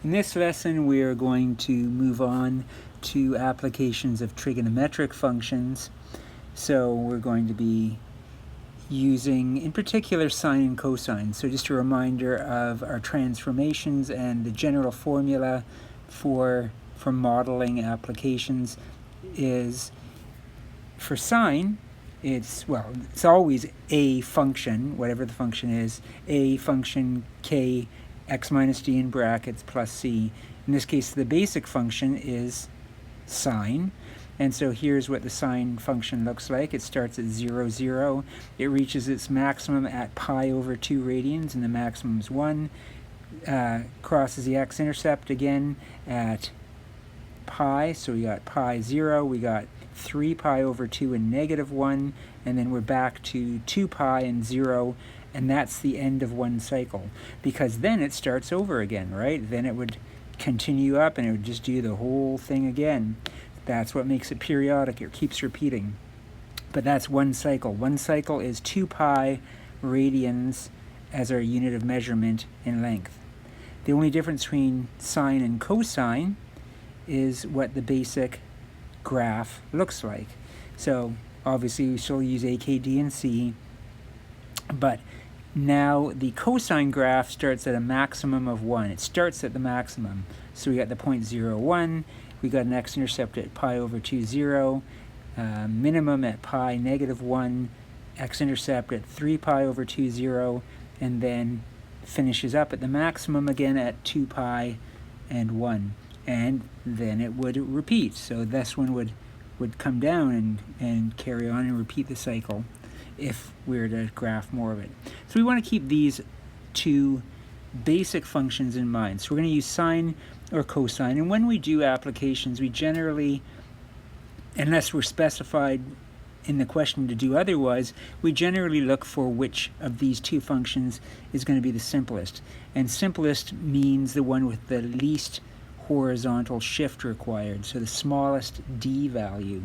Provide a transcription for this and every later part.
In this lesson, we are going to move on to applications of trigonometric functions. So we're going to be using, in particular, sine and cosine. So just a reminder of our transformations and the general formula for modeling applications is, for sine, it's always a function, whatever the function is, a function k x minus d in brackets plus c. In this case, the basic function is sine. And so here's what the sine function looks like. It starts at 0, 0. It reaches its maximum at pi over 2 radians, and the maximum is 1. Crosses the x-intercept again at pi, so we got pi 0, we got 3 pi over 2 and negative 1, and then we're back to 2 pi and 0, and that's the end of one cycle, because then it starts over again, right? Then it would continue up and it would just do the whole thing again. That's what makes it periodic. It keeps repeating. But that's one cycle. One cycle is 2 pi radians as our unit of measurement in length. The only difference between sine and cosine is what the basic graph looks like. So obviously we still use a, k, d, and c, but now the cosine graph starts at a maximum of 1. It starts at the maximum. So we got the point 0, 1. We got an x-intercept at pi over 2, 0. Minimum at pi negative 1. X-intercept at 3 pi over 2, 0. And then finishes up at the maximum again at 2 pi and 1. And then it would repeat. So this one would come down and carry on and repeat the cycle if we were to graph more of it. So we want to keep these two basic functions in mind. So we're going to use sine or cosine, and when we do applications, we generally, unless we're specified in the question to do otherwise, we generally look for which of these two functions is going to be the simplest. And simplest means the one with the least horizontal shift required, so the smallest d value.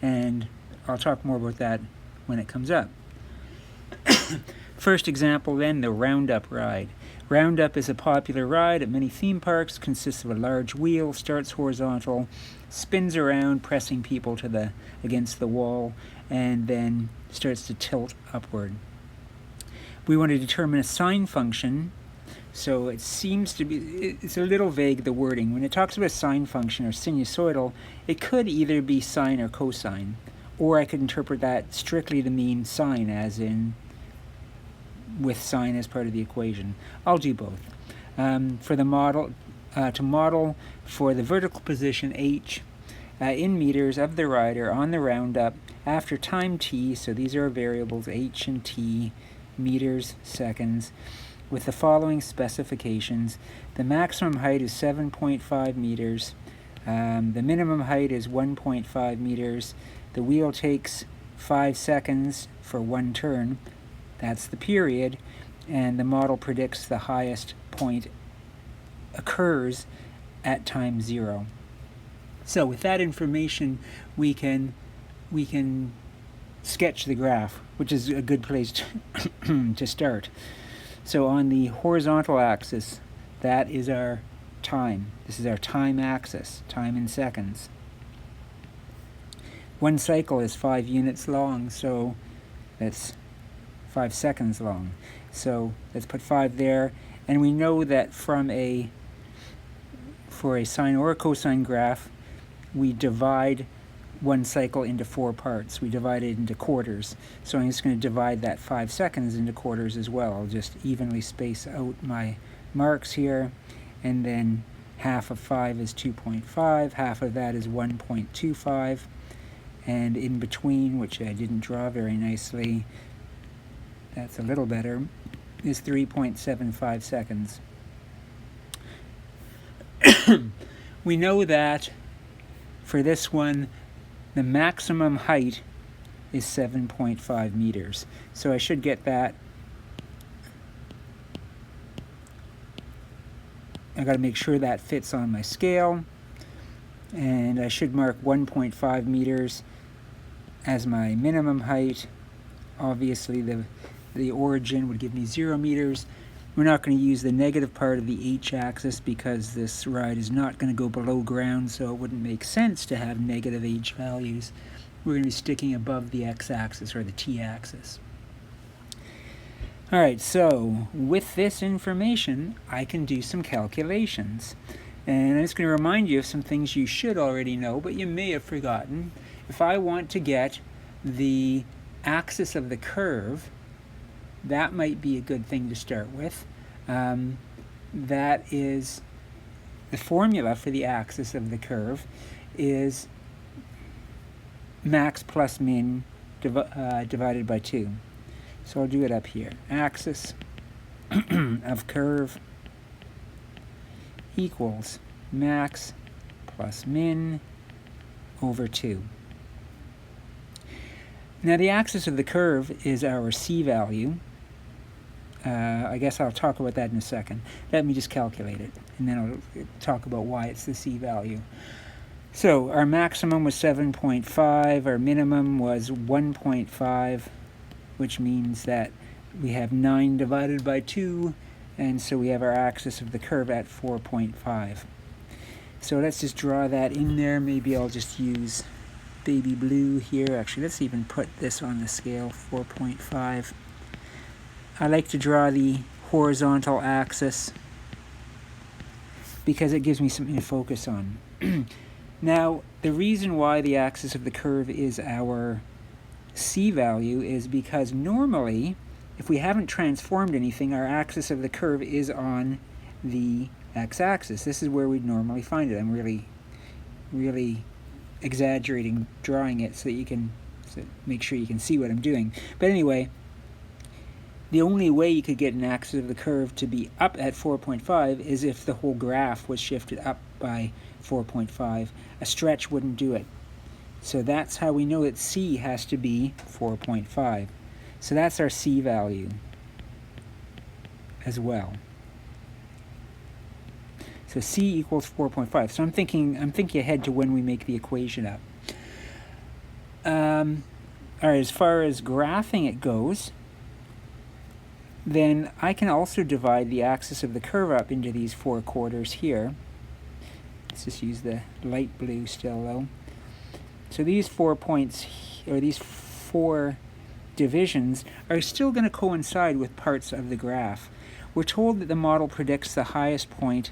And I'll talk more about that when it comes up. First example then, the roundup ride. Roundup is a popular ride at many theme parks, consists of a large wheel, starts horizontal, spins around, pressing people against the wall, and then starts to tilt upward. We want to determine a sine function. So it seems to be, it's a little vague, the wording. When it talks about a sine function or sinusoidal, it could either be sine or cosine, or I could interpret that strictly to mean sine, as in with sine as part of the equation. I'll do both. For the model, to model for the vertical position h in meters of the rider on the roundup after time t, so these are variables h and t, meters, seconds, with the following specifications. The maximum height is 7.5 meters. The minimum height is 1.5 meters. The wheel takes 5 seconds for one turn. That's the period. And the model predicts the highest point occurs at time 0. So with that information, we can sketch the graph, which is a good place to start. So on the horizontal axis, that is our time. This is our time axis, time in seconds. One cycle is 5 units long, so that's 5 seconds long. So let's put 5 there, and we know that for a sine or a cosine graph, we divide one cycle into 4 parts. We divide it into quarters. So I'm just going to divide that 5 seconds into quarters as well. I'll just evenly space out my marks here, and then half of 5 is 2.5, half of that is 1.25, and in between, which I didn't draw very nicely, that's a little better, is 3.75 seconds. We know that for this one, the maximum height is 7.5 meters. So I should get that. I got to make sure that fits on my scale. And I should mark 1.5 meters as my minimum height. Obviously, the origin would give me 0 meters. We're not going to use the negative part of the h-axis because this ride is not going to go below ground, so it wouldn't make sense to have negative h values. We're going to be sticking above the x-axis or the t-axis. Alright, so with this information, I can do some calculations. And I'm just going to remind you of some things you should already know, but you may have forgotten. If I want to get the axis of the curve, that might be a good thing to start with. That is, the formula for the axis of the curve is max plus min divided by 2. So I'll do it up here. Axis of curve equals max plus min over 2. Now the axis of the curve is our c value. I guess I'll talk about that in a second. Let me just calculate it, and then I'll talk about why it's the c value. So our maximum was 7.5, our minimum was 1.5, which means that we have 9 divided by 2, and so we have our axis of the curve at 4.5. So let's just draw that in there. Maybe I'll just use baby blue here. Actually, let's even put this on the scale, 4.5. I like to draw the horizontal axis because it gives me something to focus on. Now, the reason why the axis of the curve is our c value is because normally, if we haven't transformed anything, our axis of the curve is on the x-axis. This is where we'd normally find it. I'm really exaggerating drawing it so that you can make sure you can see what I'm doing. But anyway, the only way you could get an axis of the curve to be up at 4.5 is if the whole graph was shifted up by 4.5. A stretch wouldn't do it. So that's how we know that c has to be 4.5. So that's our c value as well. So c equals 4.5. So I'm thinking ahead to when we make the equation up. All right, as far as graphing it goes, then I can also divide the axis of the curve up into these 4 quarters here. Let's just use the light blue still though. So these 4 points, or these 4 divisions, are still going to coincide with parts of the graph. We're told that the model predicts the highest point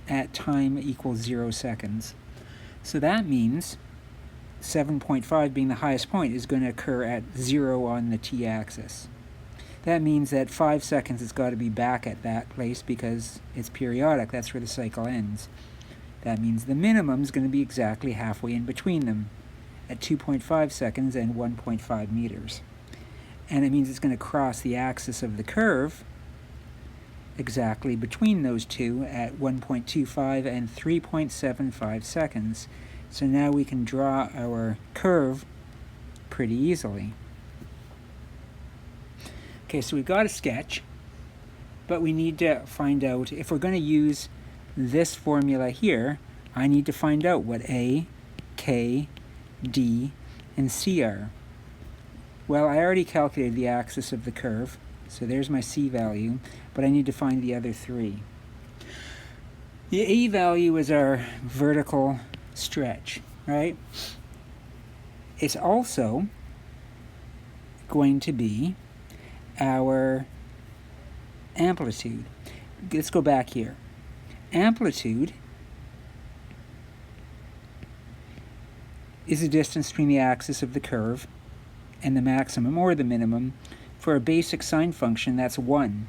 at time equals 0 seconds. So that means 7.5 being the highest point is going to occur at 0 on the t-axis. That means that 5 seconds it's got to be back at that place because it's periodic. That's where the cycle ends. That means the minimum is going to be exactly halfway in between them at 2.5 seconds and 1.5 meters. And it means it's going to cross the axis of the curve exactly between those two at 1.25 and 3.75 seconds. So now we can draw our curve pretty easily. Okay, so we've got a sketch, but we need to find out, if we're going to use this formula here, I need to find out what A, K, D, and C are. Well, I already calculated the axis of the curve, so there's my C value, but I need to find the other 3. The A value is our vertical stretch, right? It's also going to be our amplitude. Let's go back here. Amplitude is the distance between the axis of the curve and the maximum or the minimum. For a basic sine function, that's 1.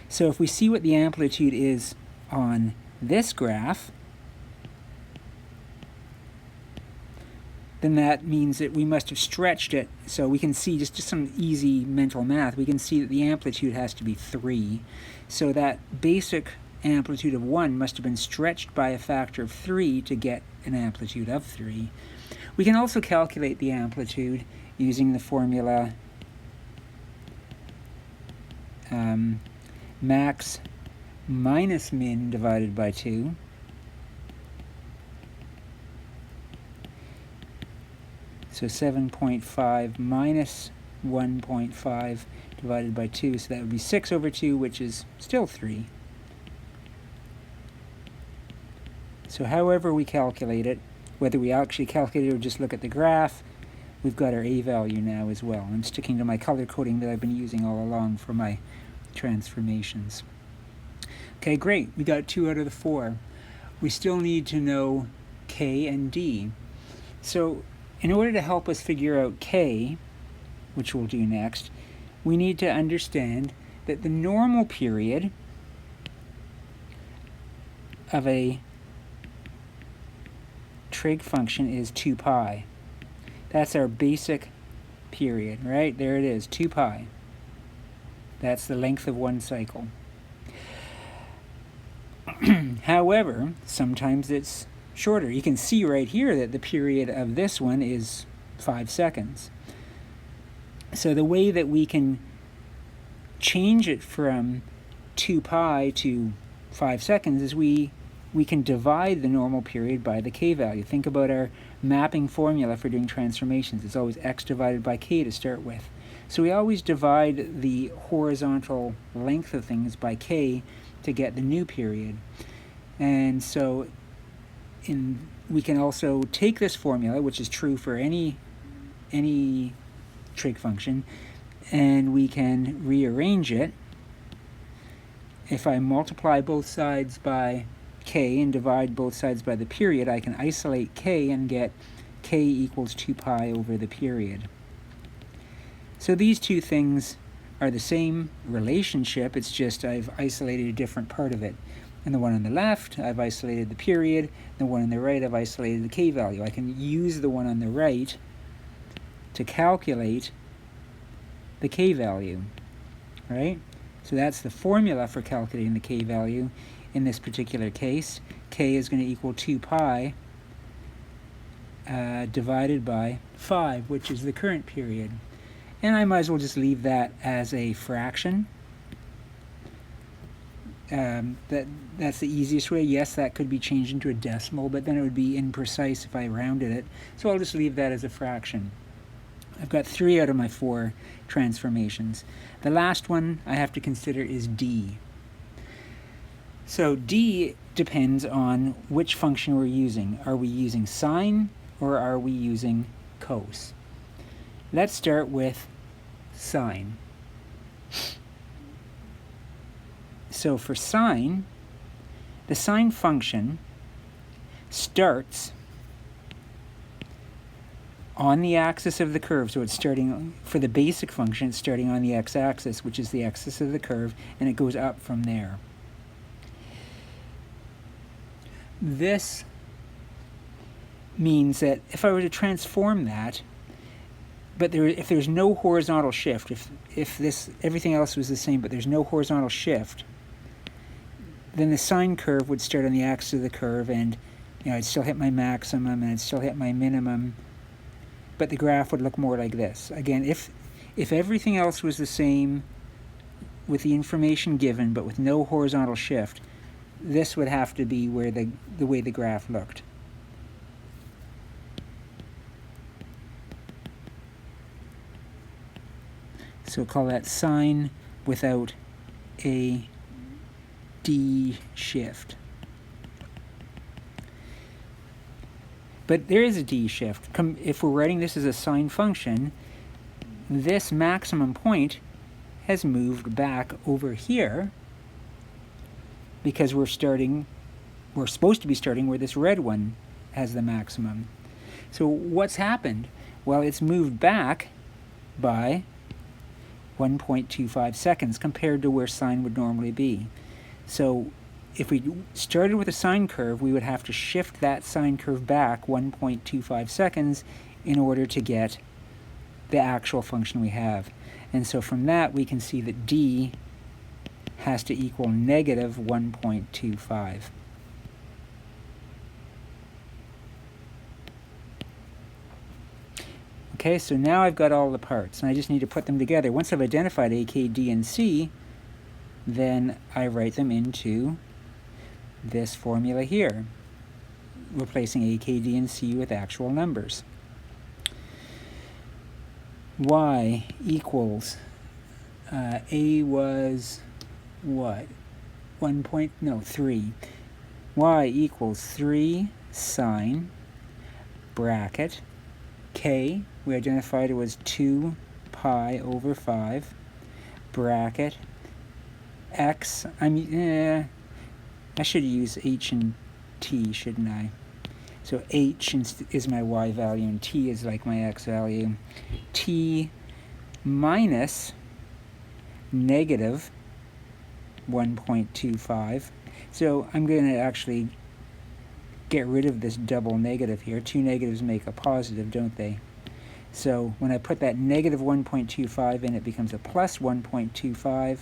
So if we see what the amplitude is on this graph, then that means that we must have stretched it. So we can see, just some easy mental math, we can see that the amplitude has to be 3. So that basic amplitude of 1 must have been stretched by a factor of 3 to get an amplitude of 3. We can also calculate the amplitude using the formula max minus min divided by 2. So 7.5 minus 1.5 divided by 2, so that would be 6 over 2, which is still 3. So however we calculate it, whether we actually calculate it or just look at the graph, we've got our a value now as well. I'm sticking to my color coding that I've been using all along for my transformations. Okay, great. We got 2 out of the 4. We still need to know k and d. So in order to help us figure out k, which we'll do next, we need to understand that the normal period of a trig function is 2 pi. That's our basic period, right? There it is, 2 pi. That's the length of one cycle. However, sometimes it's shorter. You can see right here that the period of this one is 5 seconds. So the way that we can change it from 2 pi to 5 seconds is we can divide the normal period by the k value. Think about our mapping formula for doing transformations. It's always x divided by k to start with. So we always divide the horizontal length of things by k to get the new period. And so we can also take this formula, which is true for any trig function, and we can rearrange it. If I multiply both sides by k and divide both sides by the period, I can isolate k and get k equals 2 pi over the period. So these two things are the same relationship, it's just I've isolated a different part of it. And the one on the left, I've isolated the period. The one on the right, I've isolated the k value. I can use the one on the right to calculate the k value, right? So that's the formula for calculating the k value. In this particular case, k is going to equal 2 pi divided by 5, which is the current period. And I might as well just leave that as a fraction. That's the easiest way. Yes, that could be changed into a decimal, but then it would be imprecise if I rounded it. So I'll just leave that as a fraction. I've got 3 out of my 4 transformations. The last one I have to consider is d. So d depends on which function we're using. Are we using sine or are we using cos? Let's start with sine. So for sine, the sine function starts on the axis of the curve. So it's starting, for the basic function, it's starting on the x-axis, which is the axis of the curve, and it goes up from there. This means that if I were to transform that, but if there's no horizontal shift, if everything else was the same but there's no horizontal shift, then the sine curve would start on the axis of the curve, and I'd still hit my maximum and I'd still hit my minimum, but the graph would look more like this. Again, if everything else was the same with the information given but with no horizontal shift, this would have to be where the way the graph looked. So call that sine without a d shift. But there is a d shift. If we're writing this as a sine function, this maximum point has moved back over here because we're supposed to be starting where this red one has the maximum. So what's happened? Well, it's moved back by 1.25 seconds compared to where sine would normally be. So if we started with a sine curve, we would have to shift that sine curve back 1.25 seconds in order to get the actual function we have. And so from that, we can see that d has to equal negative 1.25. Okay, so now I've got all the parts, and I just need to put them together. Once I've identified a, k, d, and c, then I write them into this formula here, replacing a, k, d, and c with actual numbers. Y equals A was what? 3. Y equals 3 sine bracket K, we identified it was 2 pi over 5 bracket X. I should use H and T, shouldn't I? So H is my Y value and T is like my X value. T minus negative 1.25. So I'm going to actually get rid of this double negative here. Two negatives make a positive, don't they? So when I put that negative 1.25 in, it becomes a plus 1.25.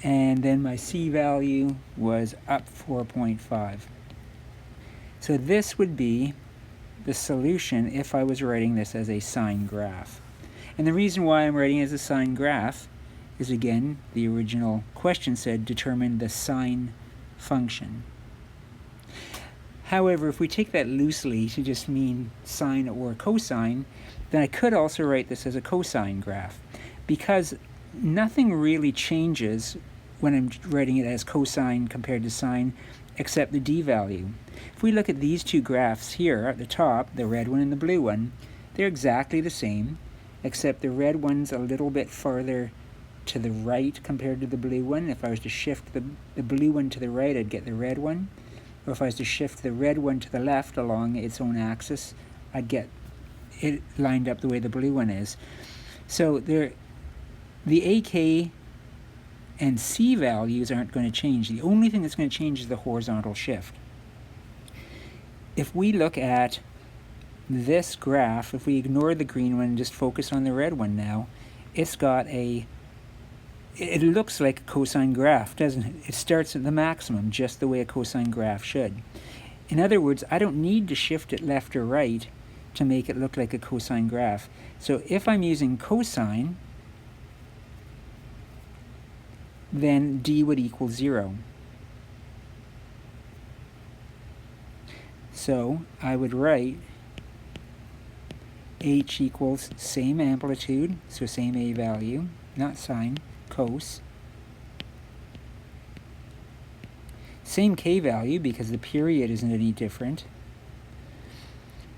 And then my C value was up 4.5. So this would be the solution if I was writing this as a sine graph. And the reason why I'm writing it as a sine graph is, again, the original question said determine the sine function. However, if we take that loosely to just mean sine or cosine, then I could also write this as a cosine graph, because nothing really changes when I'm writing it as cosine compared to sine except the d value. If we look at these two graphs here at the top, the red one and the blue one, they're exactly the same, except the red one's a little bit farther to the right compared to the blue one. If I was to shift the blue one to the right, I'd get the red one. Or if I was to shift the red one to the left along its own axis, I'd get it lined up the way the blue one is. So the AK and C values aren't going to change. The only thing that's going to change is the horizontal shift. If we look at this graph, if we ignore the green one and just focus on the red one now, it's got it looks like a cosine graph, doesn't it? It starts at the maximum, just the way a cosine graph should. In other words, I don't need to shift it left or right to make it look like a cosine graph. So if I'm using cosine, then d would equal 0. So I would write h equals same amplitude, so same a value, not sine, cos. Same k value because the period isn't any different.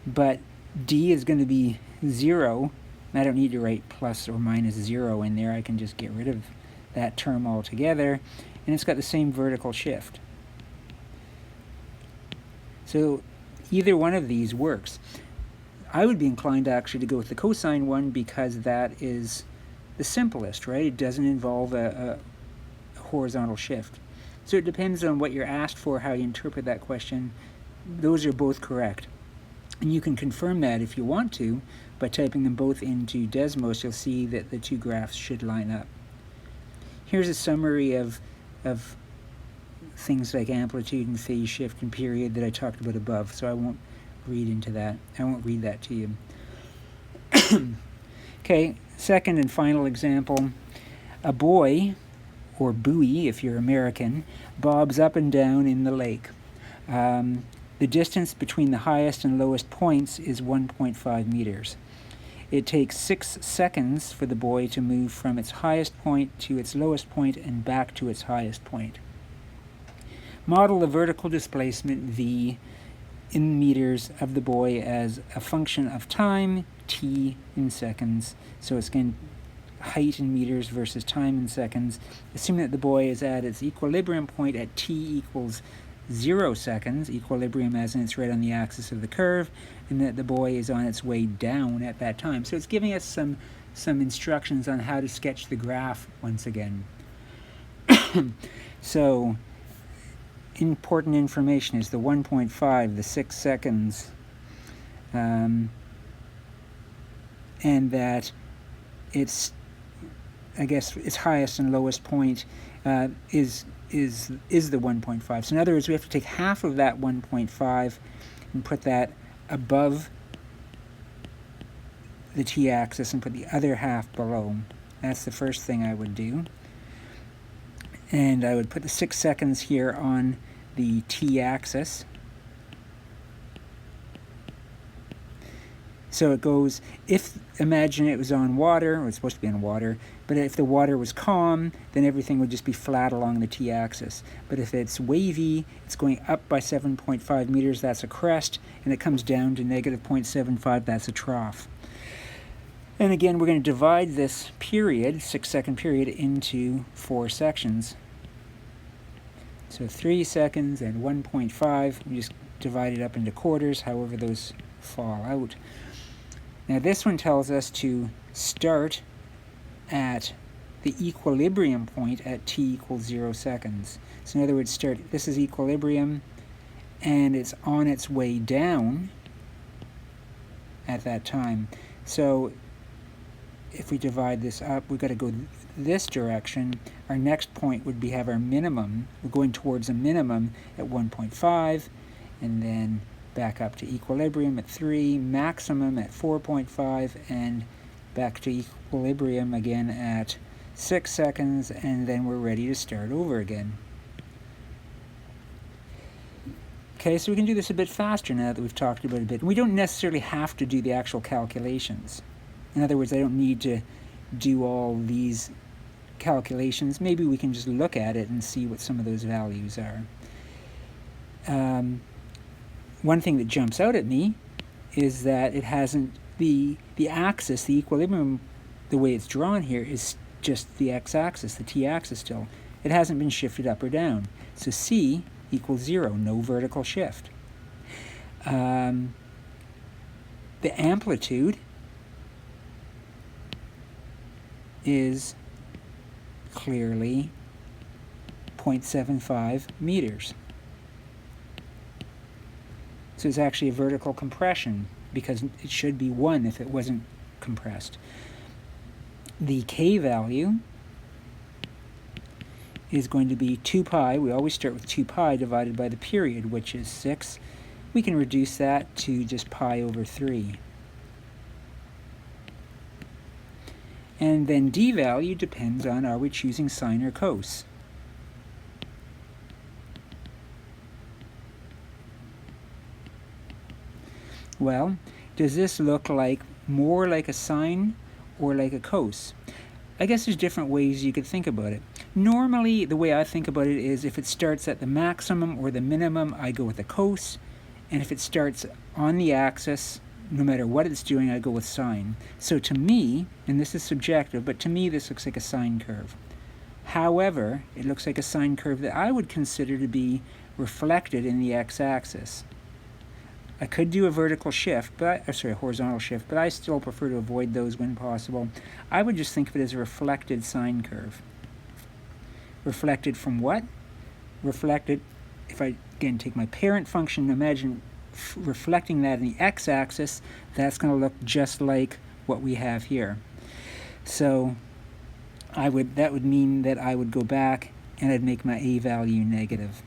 But d is going to be 0. I don't need to write plus or minus 0 in there. I can just get rid of that term altogether. And it's got the same vertical shift. So either one of these works. I would be inclined actually to go with the cosine one because that is the simplest, right? It doesn't involve a horizontal shift. So it depends on what you're asked for, how you interpret that question. Those are both correct. And you can confirm that if you want to by typing them both into Desmos. You'll see that the two graphs should line up. Here's a summary of things like amplitude and phase shift and period that I talked about above, so I won't read into that. I won't read that to you. Okay, second and final example. A boy, or buoy if you're American, bobs up and down in the lake. The distance between the highest and lowest points is 1.5 meters. It takes 6 seconds for the buoy to move from its highest point to its lowest point and back to its highest point. Model the vertical displacement v in meters of the buoy as a function of time, t in seconds. So it's going height in meters versus time in seconds. Assume that the buoy is at its equilibrium point at t equals 0 seconds, equilibrium as in it's right on the axis of the curve, and that the buoy is on its way down at that time. So it's giving us some instructions on how to sketch the graph once again. So important information is the 1.5, the 6 seconds, and that it's, I guess, its highest and lowest point is the 1.5. So in other words, we have to take half of that 1.5 and put that above the t-axis and put the other half below. That's the first thing I would do. And I would put the 6 seconds here on the t-axis. So it goes, imagine it was on water, or it's supposed to be on water, but if the water was calm, then everything would just be flat along the t-axis. But if it's wavy, it's going up by 7.5 meters, that's a crest, and it comes down to negative 0.75, that's a trough. And again, we're going to divide this period, 6-second period, into 4 sections. So 3 seconds and 1.5, we just divide it up into quarters, however those fall out. Now this one tells us to start at the equilibrium point at t equals 0 seconds. So in other words, this is equilibrium, and it's on its way down at that time. So if we divide this up, we've got to go this direction. Our next point would be have our minimum. We're going towards a minimum at 1.5, and then back up to equilibrium at 3, maximum at 4.5, and back to equilibrium again at 6 seconds, and then we're ready to start over again. Okay, so we can do this a bit faster now that we've talked about it a bit. We don't necessarily have to do the actual calculations. In other words, I don't need to do all these calculations. Maybe we can just look at it and see what some of those values are. One thing that jumps out at me is that it hasn't, the axis, the equilibrium, the way it's drawn here is just the x-axis, the t-axis still. It hasn't been shifted up or down. So c equals 0, no vertical shift. The amplitude is clearly 0.75 meters. So it's actually a vertical compression, because it should be 1 if it wasn't compressed. The k value is going to be 2 pi. We always start with 2 pi divided by the period, which is 6. We can reduce that to just pi over 3. And then d value depends on, are we choosing sine or cos? Well, does this look like more like a sine or like a cos? I guess there's different ways you could think about it. Normally, the way I think about it is if it starts at the maximum or the minimum, I go with a cos. And if it starts on the axis, no matter what it's doing, I go with sine. So to me, and this is subjective, but to me this looks like a sine curve. However, it looks like a sine curve that I would consider to be reflected in the x-axis. I could do a vertical shift, a horizontal shift, but I still prefer to avoid those when possible. I would just think of it as a reflected sine curve. Reflected from what? Reflected, if I again take my parent function, imagine reflecting that in the x-axis, that's going to look just like what we have here. So that would mean that I would go back and I'd make my a value negative.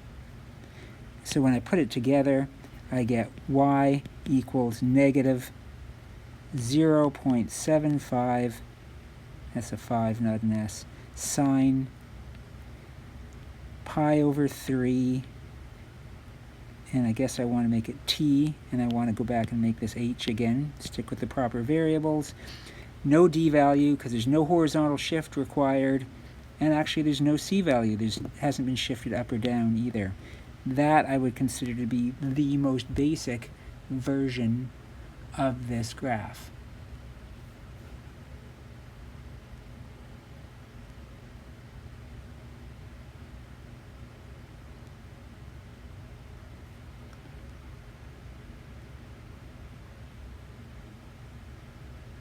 So when I put it together, I get y equals negative 0.75, that's a 5, not an s, sine pi over 3, and I guess I want to make it t, and I want to go back and make this h again, stick with the proper variables. No d value, because there's no horizontal shift required, and actually there's no c value, it hasn't been shifted up or down either. That I would consider to be the most basic version of this graph.